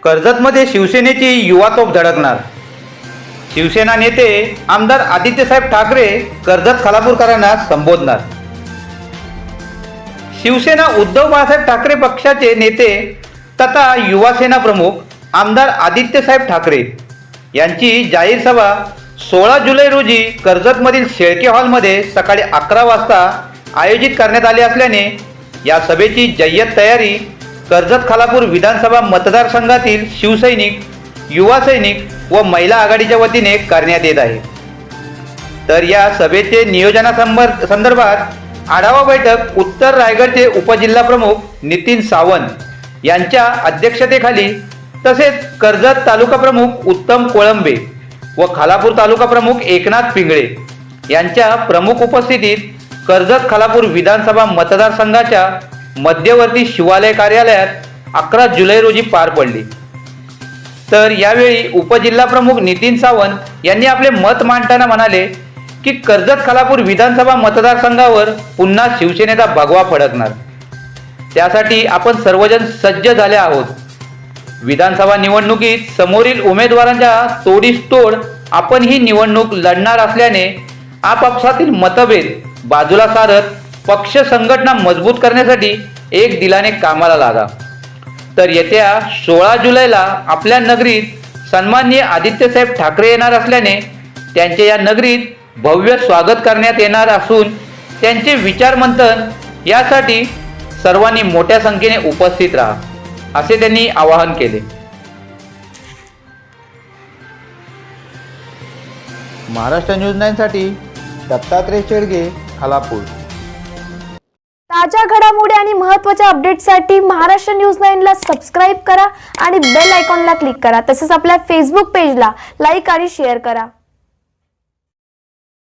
कर्जतमध्ये शिवसेनेची युवा तोफ धडकणार। शिवसेना नेते आमदार आदित्यसाहेब ठाकरे कर्जत खालापूरकरांना संबोधणार। शिवसेना उद्धव बाळासाहेब ठाकरे पक्षाचे नेते तथा युवा सेना प्रमुख आमदार आदित्यसाहेब ठाकरे यांची जाहीर सभा 16 जुलै रोजी कर्जतमधील शेळके हॉलमध्ये सकाळी 11 वाजता आयोजित करण्यात आली असल्याने या सभेची जय्यत तयारी कर्जत खालापूर विधानसभा मतदारसंघातील शिवसैनिक, युवा सैनिक व महिला आघाडीच्या वतीने करण्यात येत आहे। तर या सभेचे नियोजनासंदर्भात आढावा बैठक उत्तर रायगडचे उपजिल्हा प्रमुख नितीन सावंत यांच्या अध्यक्षतेखाली तसेच कर्जत तालुका प्रमुख उत्तम कोळंबे व खालापूर तालुका प्रमुख एकनाथ पिंगळे यांच्या प्रमुख उपस्थितीत कर्जत खालापूर विधानसभा मतदारसंघाच्या मध्यवर्ती शिवालय कार्यालयात 11 जुलै रोजी पार पडली। तर यावेळी उपजिल्हा प्रमुख नितीन सावंत यांनी आपले मत मांडताना म्हणाले की कर्जत खालापूर विधानसभा मतदारसंघावर पुन्हा शिवसेनेचा भगवा फडकणार, त्यासाठी आपण सर्वजण सज्ज झाले आहोत। विधानसभा निवडणुकीत समोरील उमेदवारांच्या तोडीस तोड आपण ही निवडणूक लढणार असल्याने आपापसातील मतभेद बाजूला सारत पक्ष संघटना मजबूत करण्यासाठी एक दिलाने कामाला लागा। तर येत्या 16 जुलैला आपल्या नगरीत सन्माननीय आदित्यसाहेब ठाकरे येणार असल्याने त्यांचे या नगरीत भव्य स्वागत करण्यात येणार असून त्यांचे विचार मंथन यासाठी सर्वांनी मोठ्या संख्येने उपस्थित राहा, असे त्यांनी आवाहन केले। महाराष्ट्र न्यूज 9 साठी दत्तात्रय शेडगे, खालापूर। ताज्या घडामोडी आणि महत्त्वाच्या अपडेट्ससाठी महाराष्ट्र न्यूज 9 ला सबस्क्राइब करा आणि बेल आयकॉनला क्लिक करा। तसेच आपल्या फेसबुक पेजला लाईक आणि शेअर करा।